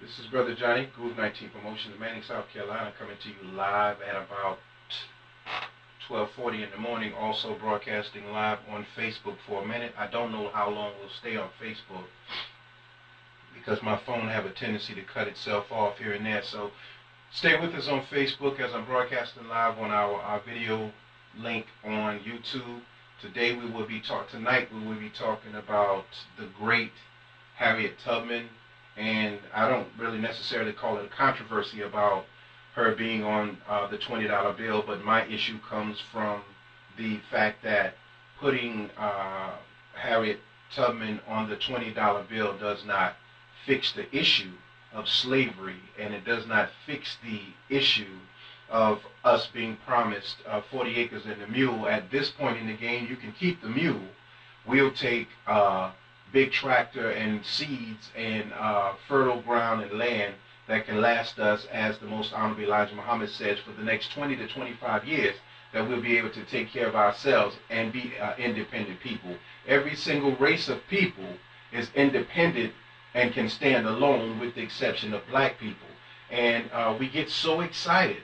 This is Brother Johnny, Groove 19 Promotions, Manning, South Carolina, coming to you live at about 12:40 in the morning. Also broadcasting live on Facebook for a minute. I don't know how long we'll stay on Facebook because my phone have a tendency to cut itself off here and there. So stay with us on Facebook as I'm broadcasting live on our video link on YouTube. Tonight we will be talking about the great Harriet Tubman. And I don't really necessarily call it a controversy about her being on the $20 bill, but my issue comes from the fact that putting Harriet Tubman on the $20 bill does not fix the issue of slavery, and it does not fix the issue of us being promised 40 acres and a mule. At this point in the game, you can keep the mule. We'll take big tractor and seeds and fertile ground and land that can last us, as the most honorable Elijah Muhammad says, for the next 20 to 25 years, that we'll be able to take care of ourselves and be independent people. Every single race of people is independent and can stand alone, with the exception of black people. And we get so excited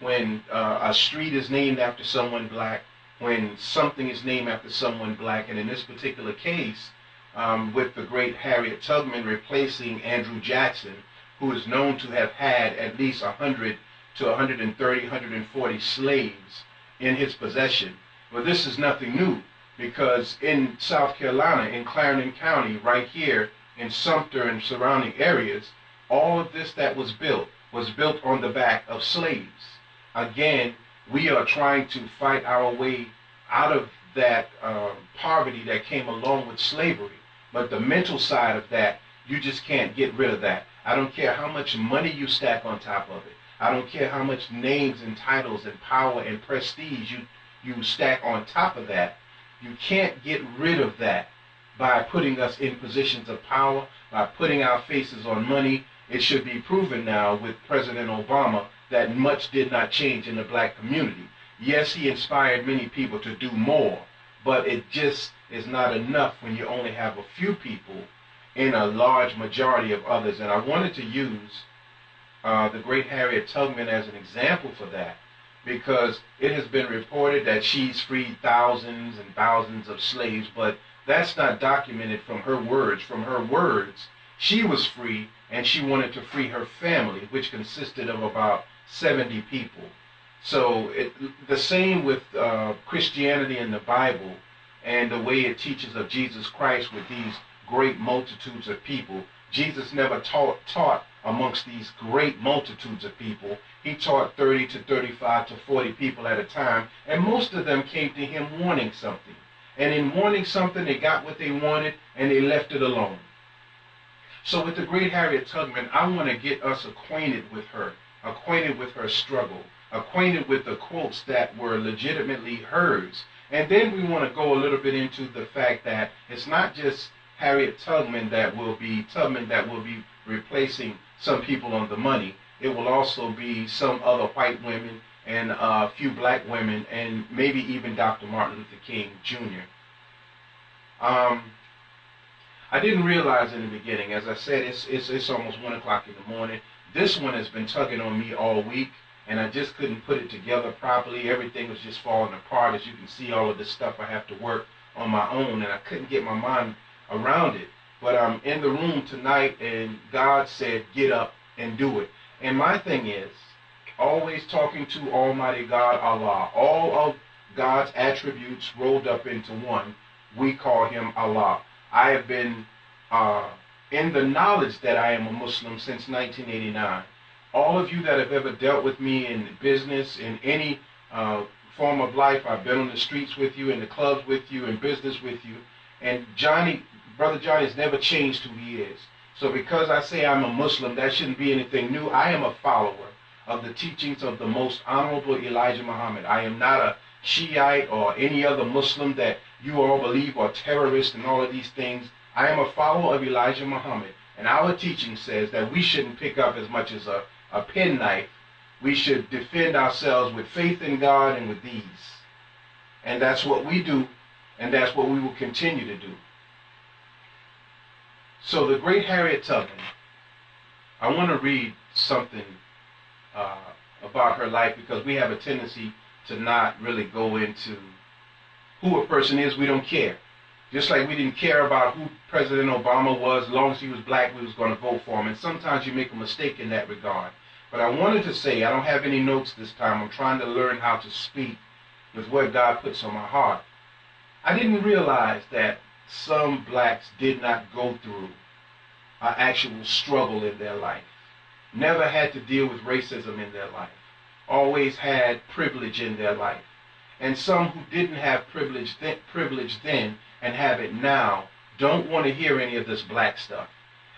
when a street is named after someone black, when something is named after someone black, and in this particular case, with the great Harriet Tubman replacing Andrew Jackson, who is known to have had at least 100 to 130, 140 slaves in his possession. Well, this is nothing new, because in South Carolina, in Clarendon County, right here in Sumter and surrounding areas, all of this that was built on the back of slaves. Again, we are trying to fight our way out of that poverty that came along with slavery. But the mental side of that, you just can't get rid of that. I don't care how much money you stack on top of it. I don't care how much names and titles and power and prestige you stack on top of that. You can't get rid of that by putting us in positions of power, by putting our faces on money. It should be proven now with President Obama that much did not change in the black community. Yes, he inspired many people to do more, but it just is not enough when you only have a few people in a large majority of others. And I wanted to use the great Harriet Tubman as an example for that, because it has been reported that she's freed thousands and thousands of slaves, but that's not documented from her words. From her words, she was free, and she wanted to free her family, which consisted of about 70 people. So the same with Christianity and the Bible, and the way it teaches of Jesus Christ with these great multitudes of people. Jesus never taught amongst these great multitudes of people. He taught 30 to 35 to 40 people at a time, and most of them came to him wanting something. And in wanting something, they got what they wanted, and they left it alone. So with the great Harriet Tubman, I want to get us acquainted with her struggle, acquainted with the quotes that were legitimately hers. And then we want to go a little bit into the fact that it's not just Harriet Tubman that will be replacing some people on the money. It will also be some other white women and a few black women, and maybe even Dr. Martin Luther King Jr. I didn't realize in the beginning, as I said, it's almost 1 o'clock in the morning. This one has been tugging on me all week, and I just couldn't put it together properly. Everything was just falling apart. As you can see, all of this stuff I have to work on my own, and I couldn't get my mind around it. But I'm in the room tonight, and God said, get up and do it. And my thing is, always talking to Almighty God, Allah. All of God's attributes rolled up into one. We call him Allah. I have been in the knowledge that I am a Muslim since 1989. All of you that have ever dealt with me in business, in any form of life, I've been on the streets with you, in the clubs with you, in business with you. And Brother Johnny has never changed who he is. So because I say I'm a Muslim, that shouldn't be anything new. I am a follower of the teachings of the most honorable Elijah Muhammad. I am not a Shiite or any other Muslim that you all believe are terrorists and all of these things. I am a follower of Elijah Muhammad. And our teaching says that we shouldn't pick up as much as a penknife. We should defend ourselves with faith in God and with these. And that's what we do, and that's what we will continue to do. So the great Harriet Tubman, I want to read something uh, about her life, because we have a tendency to not really go into who a person is. We don't care. Just like we didn't care about who President Obama was. As long as he was black, we was going to vote for him. And sometimes you make a mistake in that regard. But I wanted to say, I don't have any notes this time. I'm trying to learn how to speak with what God puts on my heart. I didn't realize that some blacks did not go through an actual struggle in their life. Never had to deal with racism in their life. Always had privilege in their life. And some who didn't have privilege then and have it now don't want to hear any of this black stuff.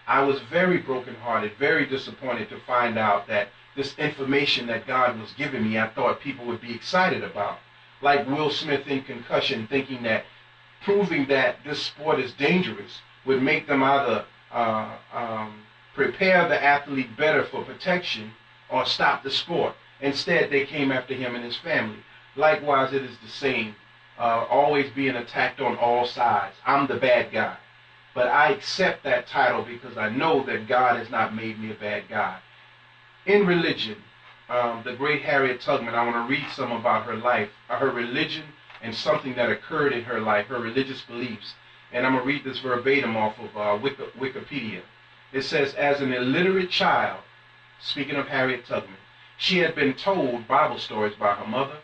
I was very brokenhearted, very disappointed to find out that this information that God was giving me, I thought people would be excited about. Like Will Smith in Concussion, thinking that proving that this sport is dangerous would make them either prepare the athlete better for protection or stop the sport. Instead, they came after him and his family. Likewise, it is the same, always being attacked on all sides. I'm the bad guy. But I accept that title because I know that God has not made me a bad guy. In religion, the great Harriet Tubman, I want to read some about her life, her religion, and something that occurred in her life, her religious beliefs. And I'm going to read this verbatim off of Wikipedia. It says, as an illiterate child, speaking of Harriet Tubman, she had been told Bible stories by her mother.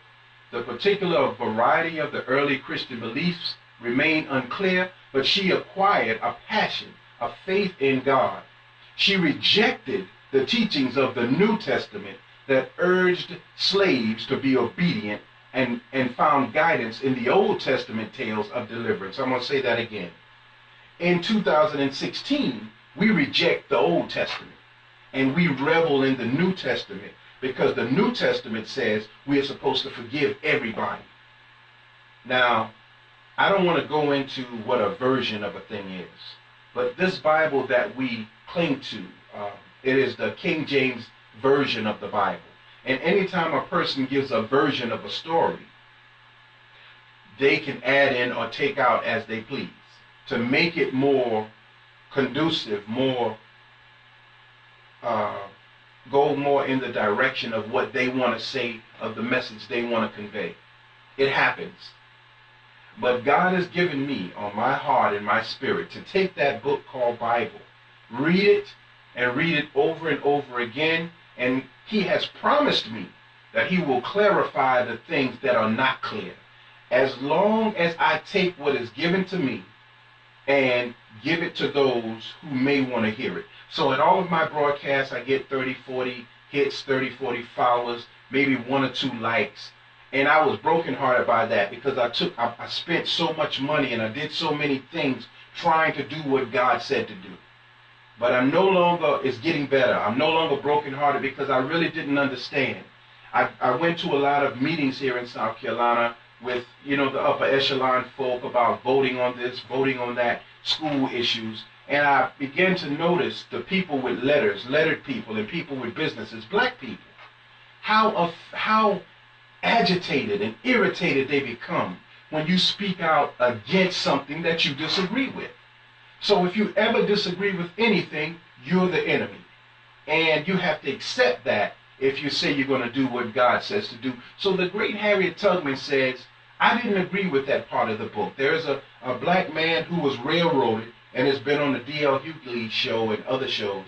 The particular variety of the early Christian beliefs remained unclear, but she acquired a passion, a faith in God. She rejected the teachings of the New Testament that urged slaves to be obedient and found guidance in the Old Testament tales of deliverance. I'm going to say that again. In 2016, we reject the Old Testament and we revel in the New Testament, because the New Testament says we are supposed to forgive everybody. Now, I don't want to go into what a version of a thing is, but this Bible that we cling to, it is the King James Version of the Bible. And anytime a person gives a version of a story, they can add in or take out as they please to make it more conducive, more go more in the direction of what they want to say, of the message they want to convey. It happens. But God has given me on my heart and my spirit to take that book called Bible, read it, and read it over and over again, and he has promised me that he will clarify the things that are not clear. As long as I take what is given to me and give it to those who may want to hear it. So at all of my broadcasts, I get 30, 40 hits, 30, 40 followers, maybe 1 or 2 likes. And I was brokenhearted by that, because I spent so much money and I did so many things trying to do what God said to do. But I'm no longer, it's getting better. I'm no longer brokenhearted because I really didn't understand. I went to a lot of meetings here in South Carolina with, the upper echelon folk about voting on this, voting on that, school issues. And I began to notice the people with lettered people, and people with businesses, black people, how agitated and irritated they become when you speak out against something that you disagree with. So if you ever disagree with anything, you're the enemy. And you have to accept that if you say you're going to do what God says to do. So the great Harriet Tubman says, I didn't agree with that part of the book. There's a black man who was railroaded and has been on the D.L. Hughley show and other shows,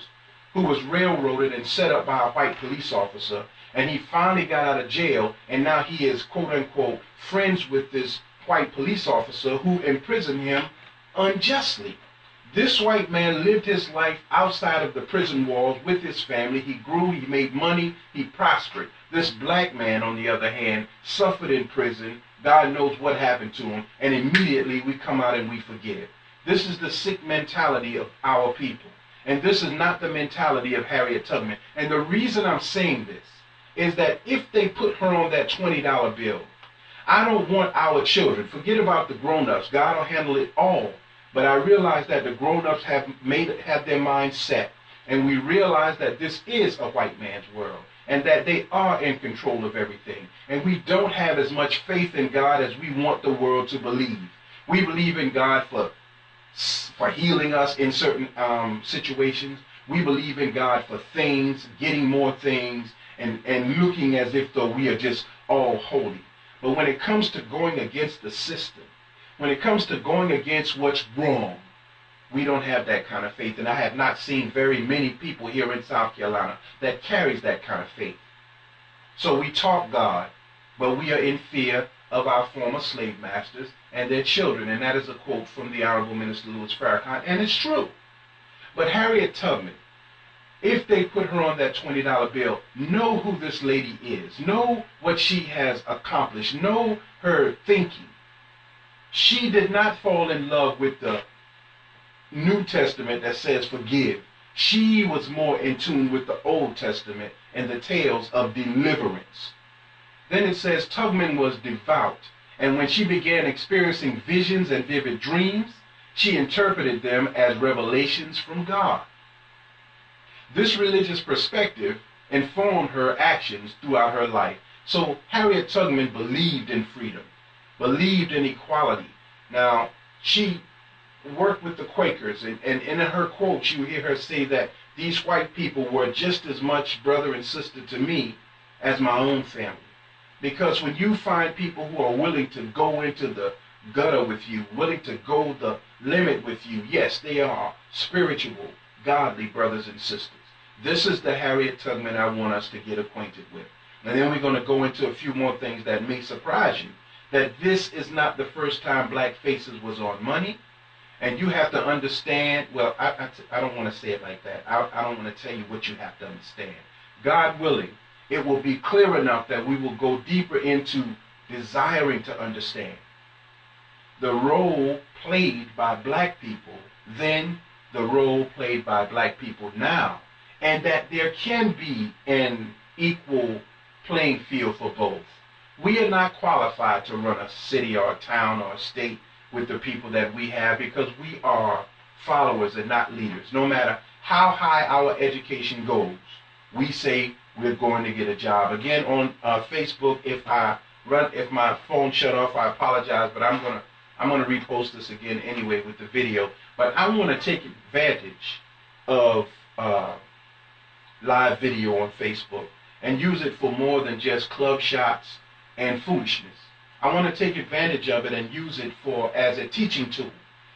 who was railroaded and set up by a white police officer. And he finally got out of jail, and now he is, quote-unquote, friends with this white police officer who imprisoned him unjustly. This white man lived his life outside of the prison walls with his family. He grew, he made money, he prospered. This black man, on the other hand, suffered in prison. God knows what happened to him, and immediately we come out and we forgive. This is the sick mentality of our people. And this is not the mentality of Harriet Tubman. And the reason I'm saying this is that if they put her on that $20 bill, I don't want our children, forget about the grown-ups, God will handle it all. But I realize that the grown-ups have their minds set, and we realize that this is a white man's world, and that they are in control of everything. And we don't have as much faith in God as we want the world to believe. We believe in God for healing us in certain situations. We believe in God for things, getting more things, and looking as if though we are just all holy. But when it comes to going against the system, when it comes to going against what's wrong, we don't have that kind of faith. And I have not seen very many people here in South Carolina that carries that kind of faith. So we talk God, but we are in fear of our former slave masters and their children. And that is a quote from the Honorable Minister Louis Farrakhan, and it's true. But Harriet Tubman, if they put her on that $20 bill, know who this lady is. Know what she has accomplished. Know her thinking. She did not fall in love with the New Testament that says forgive. She was more in tune with the Old Testament and the tales of deliverance. Then it says Tubman was devout, and when she began experiencing visions and vivid dreams, she interpreted them as revelations from God. This religious perspective informed her actions throughout her life. So Harriet Tubman believed in freedom, believed in equality. Now, she worked with the Quakers, and in her quotes you hear her say that these white people were just as much brother and sister to me as my own family. Because when you find people who are willing to go into the gutter with you, willing to go the limit with you, yes, they are spiritual, godly brothers and sisters. This is the Harriet Tubman I want us to get acquainted with. And then we're going to go into a few more things that may surprise you. That this is not the first time black faces was on money. And you have to understand, well, I don't want to say it like that. I don't want to tell you what you have to understand. God willing, it will be clear enough that we will go deeper into desiring to understand the role played by black people then, the role played by black people now, and that there can be an equal playing field for both. We are not qualified to run a city or a town or a state with the people that we have because we are followers and not leaders. No matter how high our education goes, we say we're going to get a job. Again, on Facebook, if my phone shut off, I apologize, but I'm gonna repost this again anyway with the video. But I want to take advantage of live video on Facebook and use it for more than just club shots and foolishness. I want to take advantage of it and use it as a teaching tool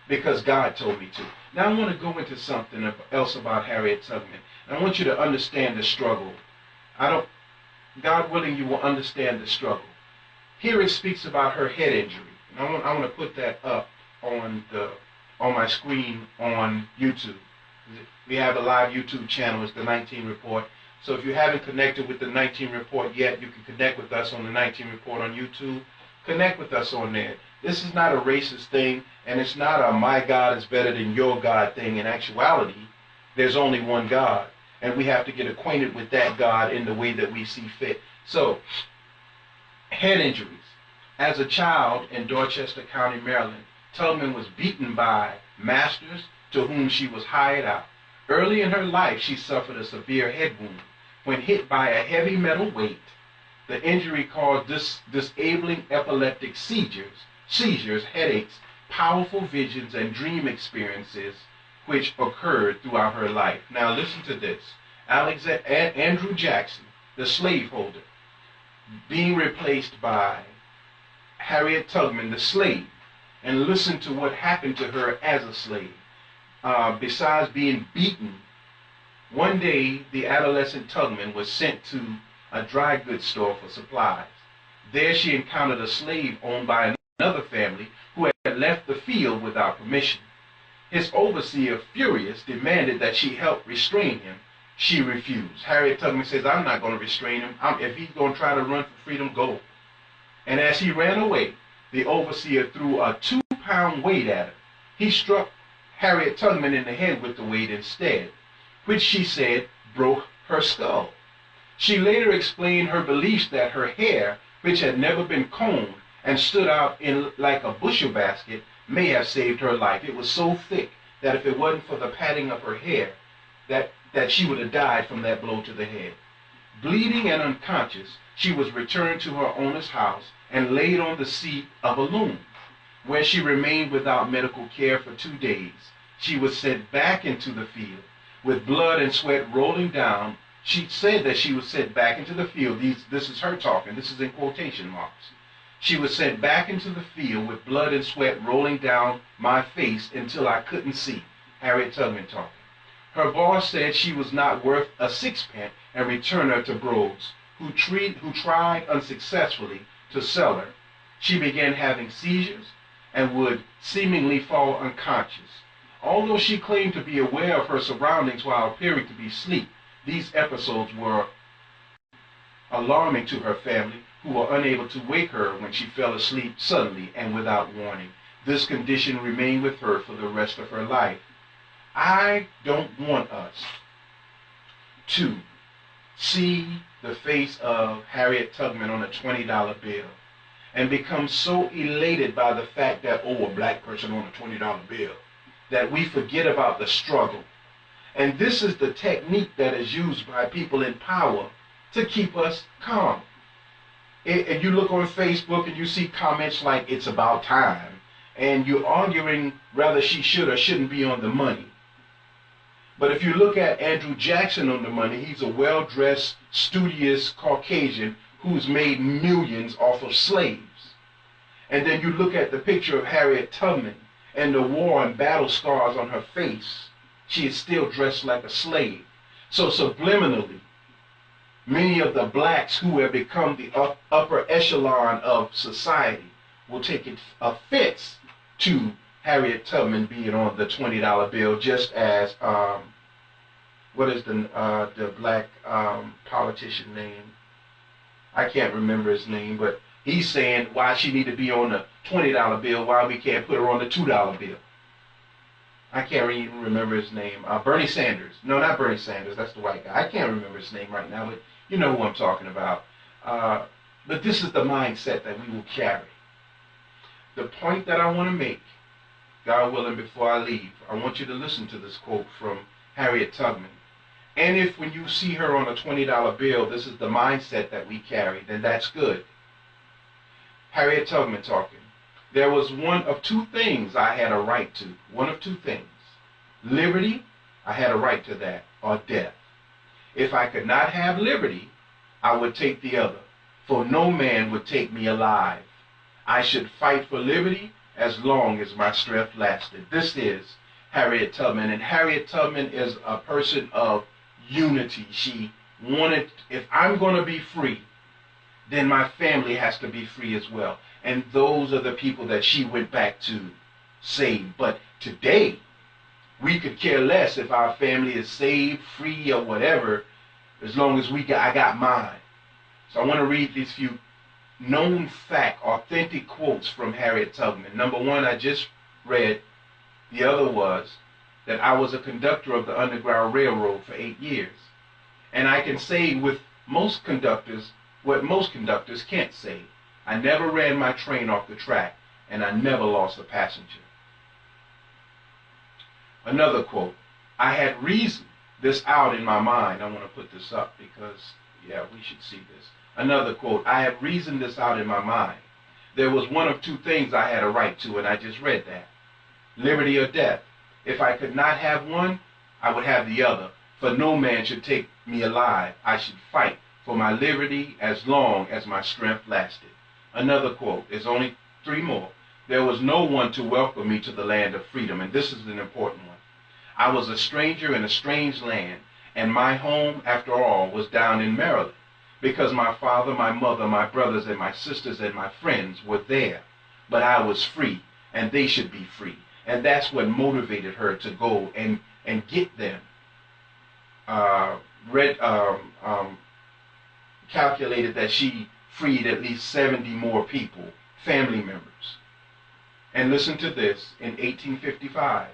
because God told me to. Now I want to go into something else about Harriet Tubman. And I want you to understand the struggle. God willing, you will understand the struggle. Here it speaks about her head injury. And I want to put that up on my screen on YouTube. We have a live YouTube channel. It's the 19 Report. So if you haven't connected with the 19 Report yet, you can connect with us on the 19 Report on YouTube. Connect with us on there. This is not a racist thing, and it's not a my God is better than your God thing. In actuality, there's only one God, and we have to get acquainted with that God in the way that we see fit. So, head injuries. As a child in Dorchester County, Maryland, Tubman was beaten by masters to whom she was hired out. Early in her life, she suffered a severe head wound. When hit by a heavy metal weight, the injury caused disabling epileptic seizures, headaches, powerful visions, and dream experiences which occurred throughout her life. Now listen to this. Andrew Jackson, the slaveholder, being replaced by Harriet Tubman, the slave, and listen to what happened to her as a slave. Besides being beaten, one day the adolescent Tubman was sent to a dry goods store for supplies. There she encountered a slave owned by another family who had left the field without permission. His overseer, furious, demanded that she help restrain him. She refused. Harriet Tubman says, I'm not going to restrain him. If he's going to try to run for freedom, go. And as he ran away, the overseer threw a 2-pound weight at her. He struck Harriet Tubman in the head with the weight instead, which she said broke her skull. She later explained her beliefs that her hair, which had never been combed and stood out like a bushel basket, may have saved her life. It was so thick that if it wasn't for the padding of her hair, that she would have died from that blow to the head. Bleeding and unconscious, she was returned to her owner's house and laid on the seat of a loom, where she remained without medical care for 2 days. She was sent back into the field. with blood and sweat rolling down. She said that she was sent back into the field. This is her talking. This is in quotation marks. She was sent back into the field with blood and sweat rolling down my face until I couldn't see. Harriet Tubman talking. Her boss said she was not worth a sixpence and returned her to Brogues, who tried unsuccessfully to sell her. She began having seizures and would seemingly fall unconscious. Although she claimed to be aware of her surroundings while appearing to be asleep, these episodes were alarming to her family, who were unable to wake her when she fell asleep suddenly and without warning. This condition remained with her for the rest of her life. I don't want us to see the face of Harriet Tubman on a $20 bill and become so elated by the fact that, oh, a black person on a $20 bill, that we forget about the struggle. And this is the technique that is used by people in power to keep us calm. And you look on Facebook and you see comments like, it's about time, and you're arguing whether she should or shouldn't be on the money. But if you look at Andrew Jackson on the money, he's a well-dressed, studious Caucasian who's made millions off of slaves. And then you look at the picture of Harriet Tubman and the war and battle scars on her face. She is still dressed like a slave. So subliminally, many of the blacks who have become the upper echelon of society will take offense to Harriet Tubman being on the $20 bill, just as what is the black politician name? I can't remember his name, but he's saying why she need to be on the $20 bill, why we can't put her on the $2 bill. I can't even remember his name. Bernie Sanders. No, not Bernie Sanders. That's the white guy. I can't remember his name right now, but you know who I'm talking about. But this is the mindset that we will carry. The point that I want to make, God willing, before I leave, I want you to listen to this quote from Harriet Tubman. And if when you see her on a $20 bill, this is the mindset that we carry, then that's good. Harriet Tubman talking. There was one of two things I had a right to. One of two things. Liberty, I had a right to that, or death. If I could not have liberty, I would take the other, for no man would take me alive. I should fight for liberty as long as my strength lasted. This is Harriet Tubman, and Harriet Tubman is a person of unity. She wanted, if I'm going to be free, then my family has to be free as well. And those are the people that she went back to save. But today, we could care less if our family is saved, free, or whatever, as long as I got mine. So I want to read these few known fact, authentic quotes from Harriet Tubman. Number one, I just read. The other was that I was a conductor of the Underground Railroad for 8 years. And I can say with most conductors what most conductors can't say. I never ran my train off the track, and I never lost a passenger. Another quote, I had reasoned this out in my mind. I want to put this up because, yeah, we should see this. Another quote, I have reasoned this out in my mind. There was one of two things I had a right to, and I just read that. Liberty or death. If I could not have one, I would have the other. For no man should take me alive. I should fight for my liberty as long as my strength lasted. Another quote, there's only 3 more. There was no one to welcome me to the land of freedom, and this is an important one. I was a stranger in a strange land, and my home, after all, was down in Maryland, because my father, my mother, my brothers, and my sisters, and my friends were there. But I was free, and they should be free. And that's what motivated her to go and get them. Calculated that she freed at least 70 more people, family members. And listen to this, in 1855,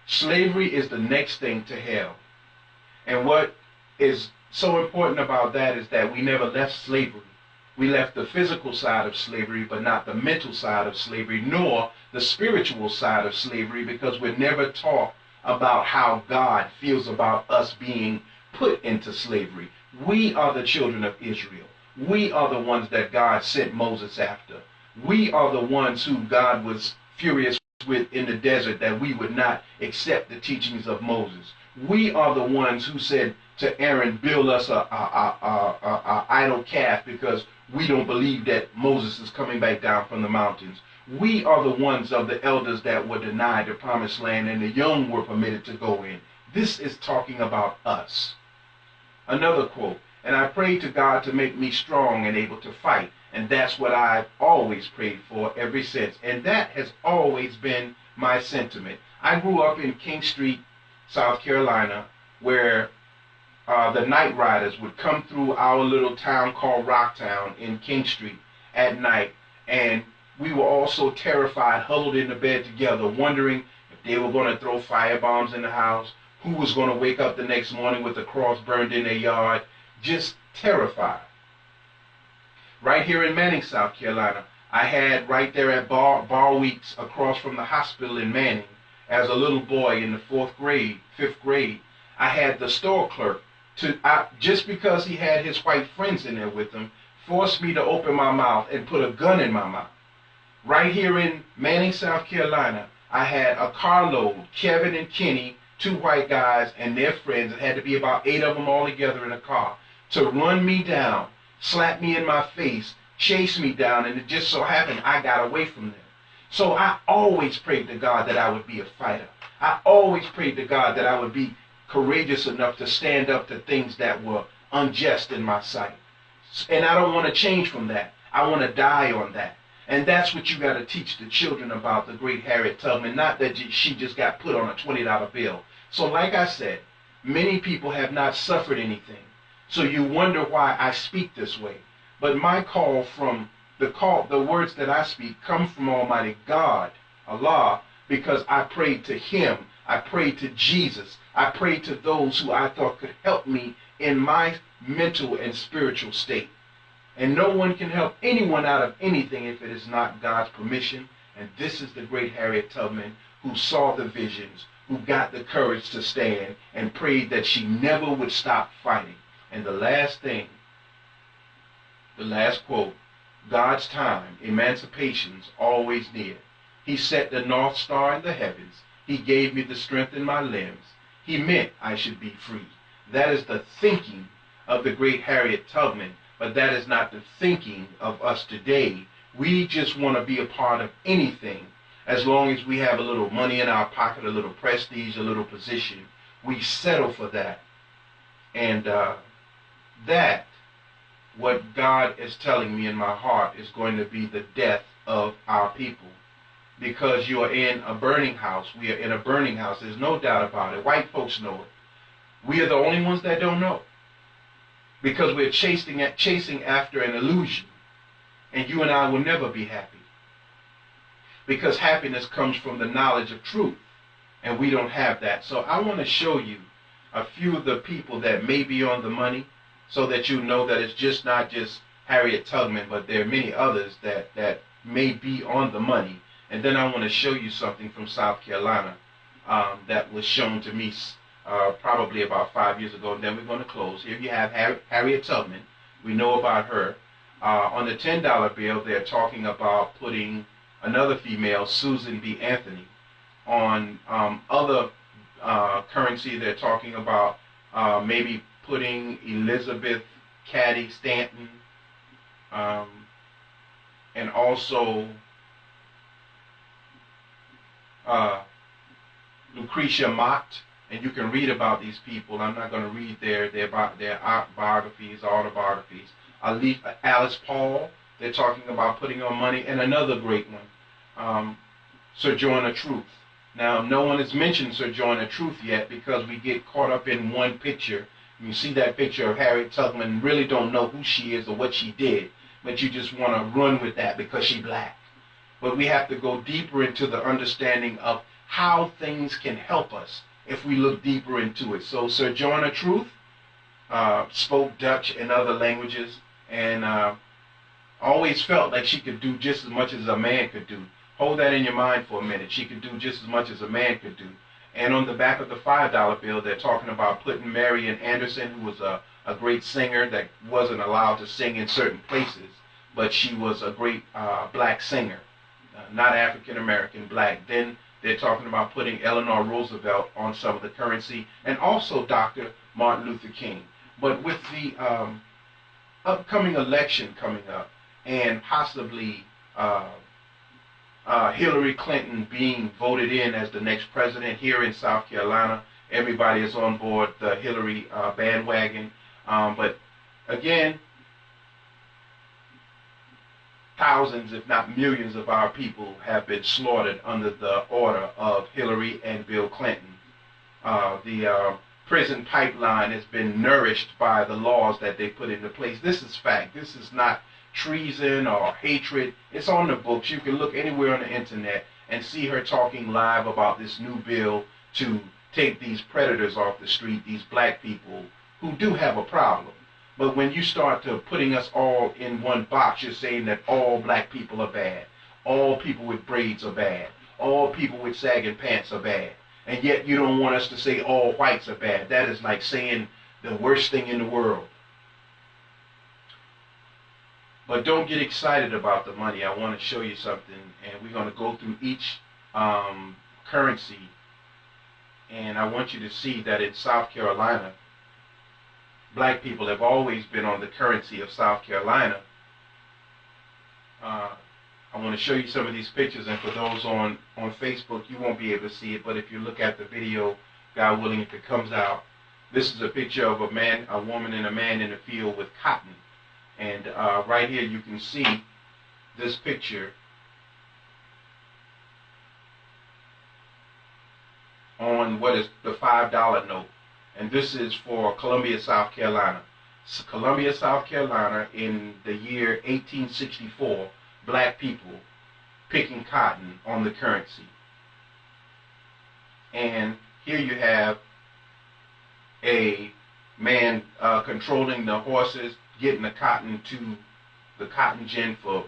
slavery is the next thing to hell. And what is so important about that is that we never left slavery. We left the physical side of slavery, but not the mental side of slavery, nor the spiritual side of slavery, because we're never taught about how God feels about us being put into slavery. We are the children of Israel. We are the ones that God sent Moses after. We are the ones who God was furious with in the desert, that we would not accept the teachings of Moses. We are the ones who said to Aaron, build us a idol calf because we don't believe that Moses is coming back down from the mountains. We are the ones of the elders that were denied the promised land and the young were permitted to go in. This is talking about us. Another quote, and I prayed to God to make me strong and able to fight. And that's what I've always prayed for ever since. And that has always been my sentiment. I grew up in King Street, South Carolina, where the night riders would come through our little town called Rocktown in King Street at night. And we were all so terrified, huddled in the bed together, wondering if they were going to throw firebombs in the house, who was going to wake up the next morning with a cross burned in their yard, just terrified. Right here in Manning, South Carolina, I had right there at Bar Weeks across from the hospital in Manning, as a little boy in the 4th grade, 5th grade, I had the store clerk, just because he had his white friends in there with him, forced me to open my mouth and put a gun in my mouth. Right here in Manning, South Carolina, I had a carload, Kevin and Kenny, 2 white guys and their friends. It had to be about 8 of them all together in a car, to run me down, slap me in my face, chase me down, and it just so happened I got away from them. So I always prayed to God that I would be a fighter. I always prayed to God that I would be courageous enough to stand up to things that were unjust in my sight. And I don't want to change from that. I want to die on that. And that's what you got to teach the children about the great Harriet Tubman, not that she just got put on a $20 bill. So like I said, many people have not suffered anything. So you wonder why I speak this way. But my call from the words that I speak come from Almighty God, Allah, because I prayed to Him. I prayed to Jesus. I prayed to those who I thought could help me in my mental and spiritual state. And no one can help anyone out of anything if it is not God's permission. And this is the great Harriet Tubman, who saw the visions, who got the courage to stand and prayed that she never would stop fighting. And the last thing, the last quote, God's time, emancipation's always near. He set the North Star in the heavens. He gave me the strength in my limbs. He meant I should be free. That is the thinking of the great Harriet Tubman, but that is not the thinking of us today. We just want to be a part of anything as long as we have a little money in our pocket, a little prestige, a little position. We settle for that. And that, what God is telling me in my heart, is going to be the death of our people. Because you are in a burning house. We are in a burning house. There's no doubt about it. White folks know it. We are the only ones that don't know. Because we're chasing after an illusion. And you and I will never be happy. Because happiness comes from the knowledge of truth. And we don't have that. So I want to show you a few of the people that may be on the money, so that you know that it's just not just Harriet Tubman, but there are many others that may be on the money. And then I want to show you something from South Carolina that was shown to me probably about 5 years ago. And then we're going to close. Here you have Harriet Tubman. We know about her. On the $10 bill, they're talking about putting another female, Susan B. Anthony. On other currency, they're talking about maybe putting Elizabeth Cady Stanton, and also Lucretia Mott. And you can read about these people. I'm not going to read their biographies, autobiographies. Alice Paul, they're talking about putting on money. And another great one, Sojourner Truth. Now, no one has mentioned Sojourner Truth yet, because we get caught up in one picture. You see that picture of Harriet Tubman, really don't know who she is or what she did, but you just want to run with that because she's black. But we have to go deeper into the understanding of how things can help us if we look deeper into it. So Sojourner Truth spoke Dutch and other languages, and always felt like she could do just as much as a man could do. Hold that in your mind for a minute. She could do just as much as a man could do. And on the back of the $5 bill, they're talking about putting Marian Anderson, who was a great singer that wasn't allowed to sing in certain places, but she was a great black singer, not African American, black. Then They're talking about putting Eleanor Roosevelt on some of the currency, and also Dr. Martin Luther King. But with the upcoming election coming up, and possibly Hillary Clinton being voted in as the next president here in South Carolina, everybody is on board the Hillary bandwagon. But again, thousands, if not millions, of our people have been slaughtered under the order of Hillary and Bill Clinton. The prison pipeline has been nourished by the laws that they put into place. This is fact. This is not treason or hatred. It's on the books. You can look anywhere on the internet and see her talking live about this new bill to take these predators off the street, these black people who do have a problem. But when you start to putting us all in one box, you're saying that all black people are bad, all people with braids are bad, all people with sagging pants are bad, and yet you don't want us to say all whites are bad. That is like saying the worst thing in the world. But don't get excited about the money. I want to show you something, and we're going to go through each currency, and I want you to see that in South Carolina, black people have always been on the currency of South Carolina. I want to show you some of these pictures, and for those on Facebook, you won't be able to see it, but if you look at the video, God willing, if it comes out, this is a picture of a man, a woman, and a man in the field with cotton. And right here you can see this picture on what is the $5 note. And this is for Columbia, South Carolina. So Columbia, South Carolina, in the year 1864, black people picking cotton on the currency. And here you have a man controlling the horses, getting the cotton to the cotton gin for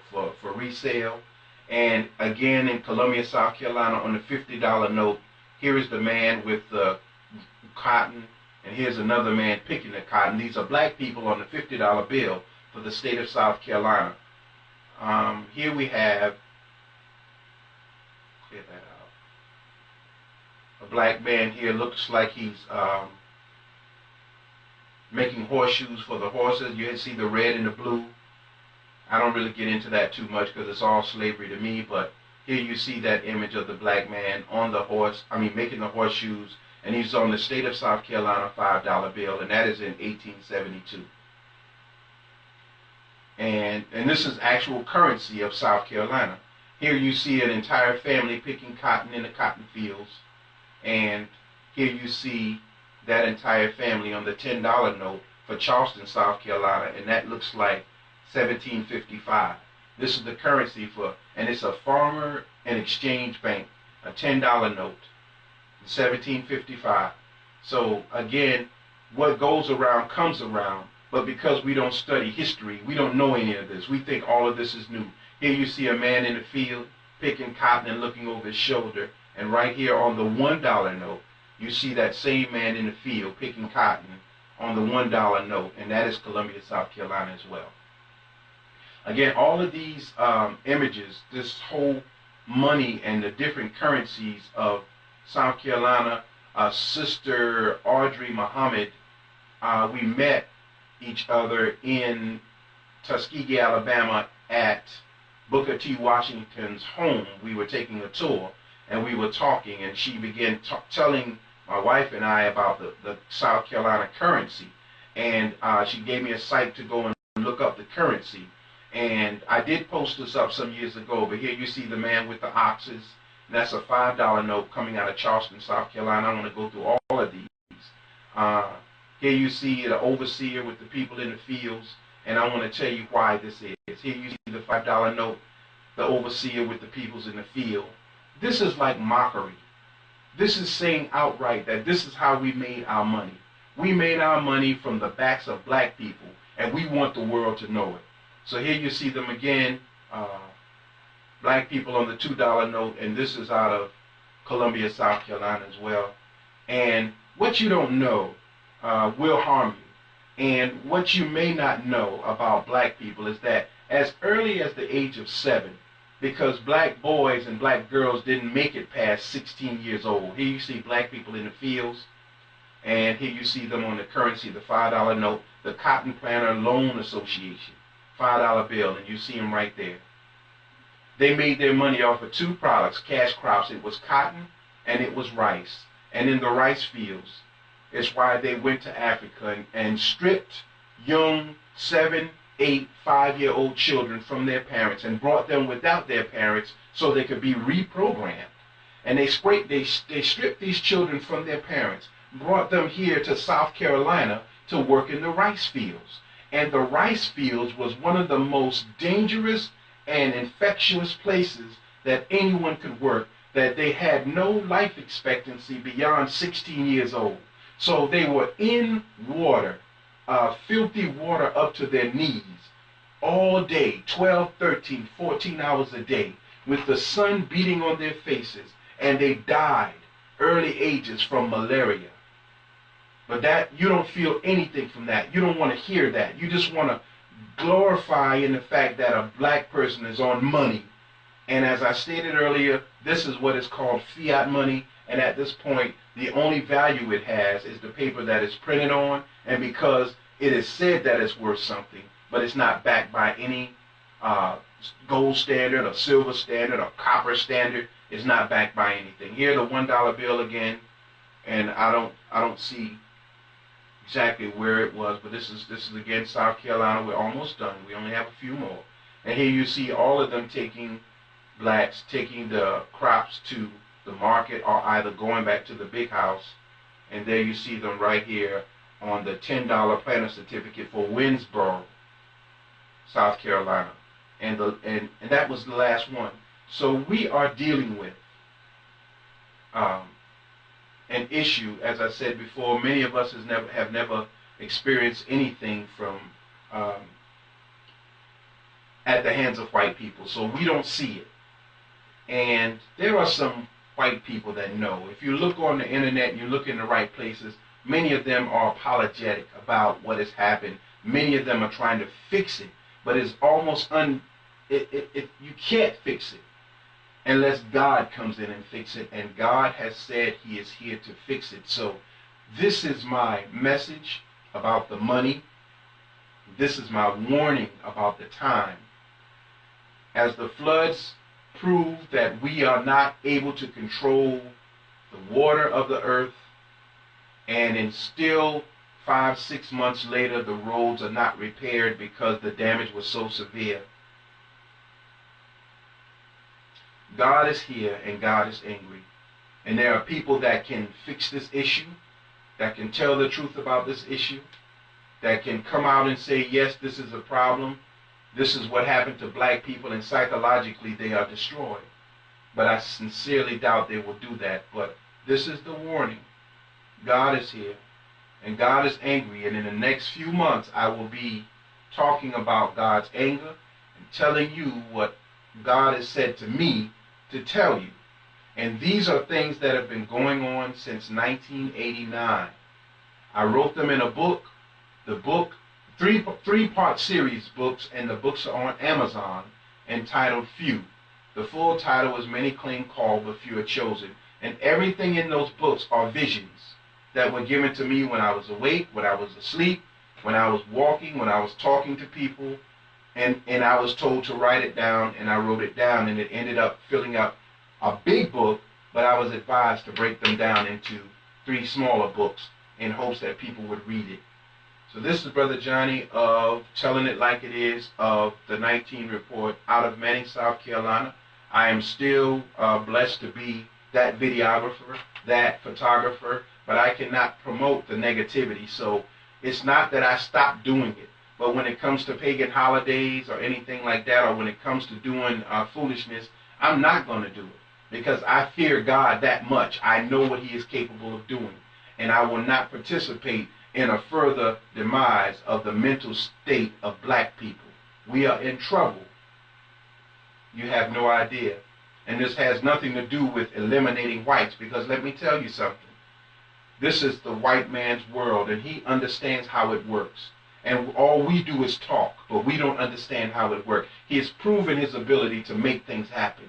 resale. And again in Columbia, South Carolina, on the $50 note, here is the man with the cotton, and here's another man picking the cotton. These are black people on the $50 bill for the state of South Carolina. Here we have, clear that out, a black man here, looks like he's making horseshoes for the horses. You see the red and the blue. I don't really get into that too much because it's all slavery to me, but here you see that image of the black man on the horse, making the horseshoes, and he's on the state of South Carolina $5 bill, and that is in 1872. And this is actual currency of South Carolina. Here you see an entire family picking cotton in the cotton fields, and here you see that entire family on the $10 note for Charleston, South Carolina, and that looks like 1755. This is the currency for, and it's a farmer and exchange bank, a $10 note, 1755. So again, what goes around comes around, but because we don't study history, we don't know any of this. We think all of this is new. Here you see a man in the field picking cotton and looking over his shoulder, and right here on the $1 note, you see that same man in the field picking cotton on the $1 note, and that is Columbia, South Carolina as well. Again, all of these images, this whole money and the different currencies of South Carolina, Sister Audrey Muhammad, we met each other in Tuskegee, Alabama at Booker T. Washington's home. We were taking a tour, and we were talking, and she began telling my wife and I about the South Carolina currency, and she gave me a site to go and look up the currency. And I did post this up some years ago, but here you see the man with the oxes. That's a $5 note coming out of Charleston, South Carolina. I want to go through all of these. Here you see the overseer with the people in the fields, and I want to tell you why this is. Here you see the $5 note, the overseer with the peoples in the field. This is like mockery. This is saying outright that this is how we made our money. We made our money from the backs of black people, and we want the world to know it. So here you see them again, black people on the $2 note, and this is out of Columbia, South Carolina as well. And what you don't know will harm you. And what you may not know about black people is that as early as the age of 7, because black boys and black girls didn't make it past 16 years old. Here you see black people in the fields, and here you see them on the currency, the $5 note, the Cotton Planter Loan Association, $5 bill, and you see them right there. They made their money off of two products, cash crops. It was cotton and it was rice. And in the rice fields, it's why they went to Africa and stripped young 7, 8, 5-year-old children from their parents and brought them without their parents so they could be reprogrammed. And they stripped these children from their parents, brought them here to South Carolina to work in the rice fields. And the rice fields was one of the most dangerous and infectious places that anyone could work, that they had no life expectancy beyond 16 years old. So they were in water, filthy water up to their knees, all day, 12, 13, 14 hours a day, with the sun beating on their faces, and they died early ages from malaria. But that, you don't feel anything from that. You don't want to hear that. You just want to glorify in the fact that a black person is on money. And as I stated earlier, this is what is called fiat money, and at this point, the only value it has is the paper that it's printed on, and because it is said that it's worth something, but it's not backed by any gold standard or silver standard or copper standard. It's not backed by anything. Here, the $1 bill again, and I don't see exactly where it was, but this is again South Carolina. We're almost done. We only have a few more. And here you see all of them blacks taking the crops to the market or either going back to the big house. And there you see them right here on the $10 planter certificate for Winsboro, South Carolina. And that was the last one. So we are dealing with an issue, as I said before. Many of us have never experienced anything from at the hands of white people, so we don't see it. And there are some white people that know. If you look on the internet and you look in the right places, many of them are apologetic about what has happened. Many of them are trying to fix it, but it's almost you can't fix it unless God comes in and fix it, and God has said he is here to fix it. So this is my message about the money. This is my warning about the time. As the floods prove that we are not able to control the water of the earth, and in still 5, 6 months later the roads are not repaired because the damage was so severe, God is here and God is angry. And there are people that can fix this issue, that can tell the truth about this issue, that can come out and say, yes, this is a problem. This is what happened to black people, and psychologically they are destroyed. But I sincerely doubt they will do that. But this is the warning. God is here, and God is angry. And in the next few months, I will be talking about God's anger and telling you what God has said to me to tell you. And these are things that have been going on since 1989. I wrote them in a book. The book, three-part series books, and the books are on Amazon, entitled Few. The full title is Many Claim Called, but Few Are Chosen. And everything in those books are visions that were given to me when I was awake, when I was asleep, when I was walking, when I was talking to people, and I was told to write it down, and I wrote it down, and it ended up filling up a big book, but I was advised to break them down into 3 smaller books in hopes that people would read it. So this is Brother Johnny of Telling It Like It Is of the 19 Report out of Manning, South Carolina. I am still blessed to be that videographer, that photographer, but I cannot promote the negativity. So it's not that I stopped doing it, but when it comes to pagan holidays or anything like that, or when it comes to doing foolishness, I'm not going to do it because I fear God that much. I know what he is capable of doing, and I will not participate in a further demise of the mental state of black people. We are in trouble. You have no idea. And this has nothing to do with eliminating whites, because let me tell you something. This is the white man's world, and he understands how it works. And all we do is talk, but we don't understand how it works. He has proven his ability to make things happen.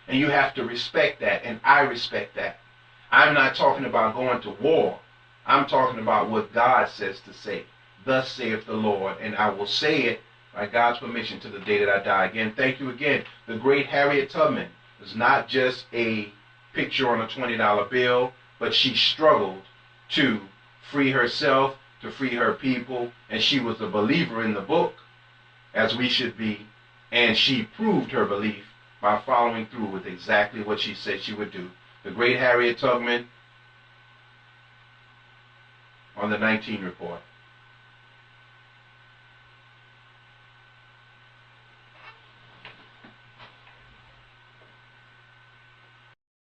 And you have to respect that, and I respect that. I'm not talking about going to war. I'm talking about what God says to say. Thus saith the Lord, and I will say it by God's permission to the day that I die. Again, thank you again. The great Harriet Tubman was not just a picture on a $20 bill, but she struggled to free herself, to free her people, and she was a believer in the book, as we should be, and she proved her belief by following through with exactly what she said she would do. The great Harriet Tubman on the 19 Report.